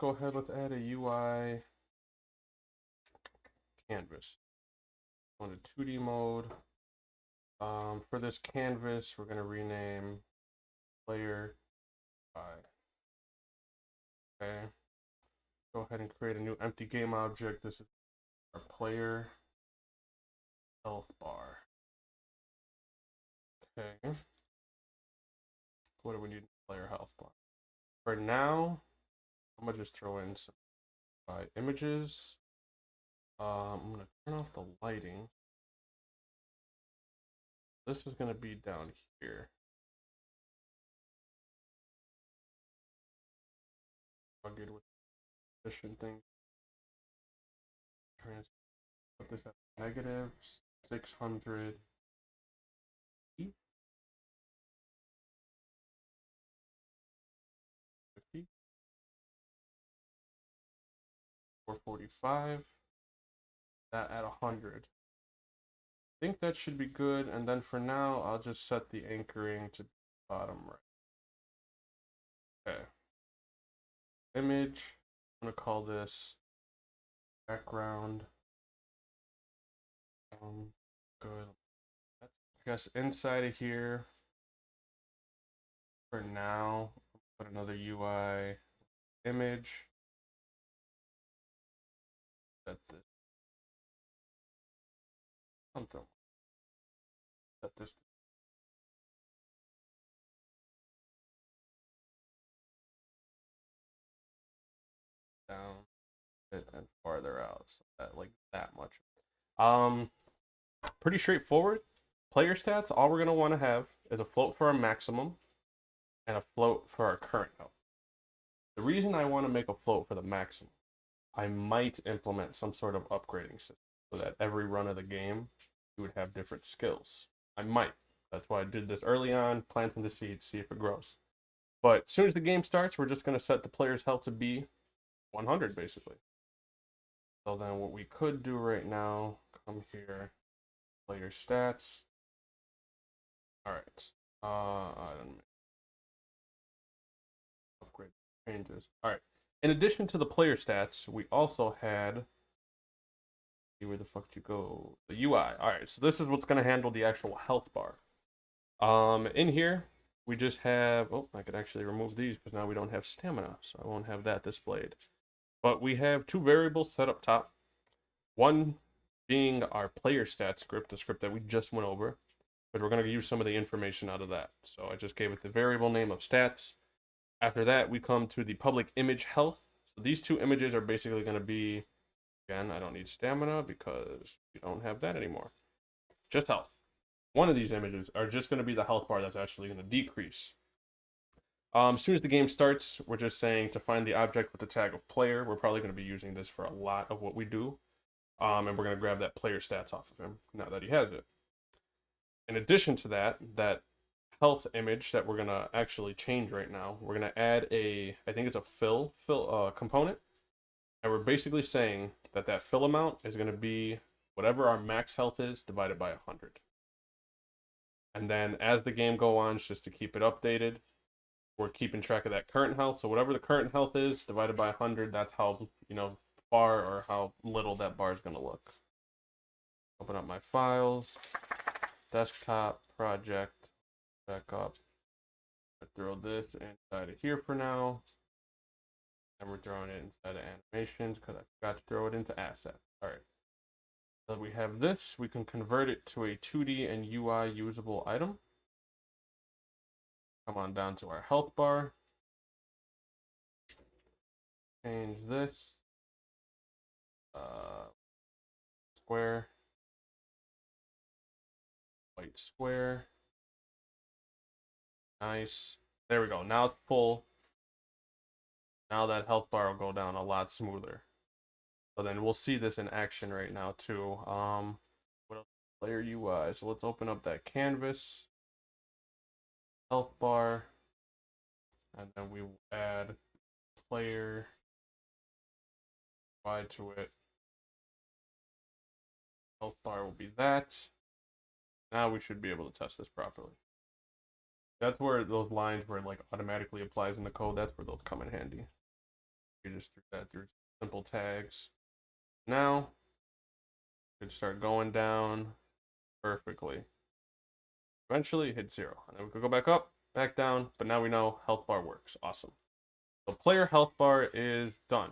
go ahead, let's add a UI canvas. On the 2D mode. For this canvas, we're going to rename player by. Okay. Go ahead and create a new empty game object. This is our player health bar. Okay. What do we need? Player health bar. For now, I'm gonna just throw in some images. I'm gonna turn off the lighting. This is gonna be down here. Rugged with position thing. Put this at negative 600. 445. That at 100. I think that should be good. And then for now, I'll just set the anchoring to bottom right. Okay. Image. I'm gonna call this background. Good. I guess inside of here. For now, put another UI image. That's it. Something. Set this. Down and farther out, so that like that much. Pretty straightforward. Player stats. All we're gonna want to have is a float for our maximum and a float for our current health. The reason I want to make a float for the maximum, I might implement some sort of upgrading system so that every run of the game you would have different skills. I might. That's why I did this early on, planting the seed, see if it grows. But as soon as the game starts, we're just going to set the player's health to be 100, basically. So then what we could do right now, come here, player stats. All right. I don't upgrade changes. All right. In addition to the player stats, we also had, see where the fuck you go, the UI. All right. So this is what's going to handle the actual health bar. In here, we just have, oh, I could actually remove these because now we don't have stamina, so I won't have that displayed. But we have two variables set up top. One being our player stat script, the script that we just went over, because we're going to use some of the information out of that. So I just gave it the variable name of stats. After that, we come to the public image health. So these two images are basically going to be, again, I don't need stamina because we don't have that anymore. Just health. One of these images are just going to be the health bar that's actually going to decrease. As soon as the game starts, we're just saying to find the object with the tag of player. We're probably going to be using this for a lot of what we do. And we're going to grab that player stats off of him now that he has it. In addition to that, that health image that we're going to actually change right now, we're going to add a, I think it's a fill component. And we're basically saying that that fill amount is going to be whatever our max health is divided by 100. And then as the game goes on, just to keep it updated, we're keeping track of that current health. So whatever the current health is divided by 100, that's how, far or how little that bar is going to look. Open up my files, desktop, project, back up. Throw this inside of here for now. And we're throwing it inside of animations because I forgot to throw it into assets. All right. So we have this. We can convert it to a 2D and UI usable item. Come on down to our health bar. Change this. Square. White square. Nice. There we go. Now it's full. Now that health bar will go down a lot smoother. So then we'll see this in action right now too. What else? Player UI. So let's open up that canvas. Health bar. And then we will add player UI to it. Health bar will be that. Now we should be able to test this properly. That's where those lines where it like automatically applies in the code, that's where those come in handy. You just threw that through simple tags. Now, could start going down perfectly. Eventually hit 0. And then we could go back up, back down, but now we know health bar works. Awesome. So player health bar is done.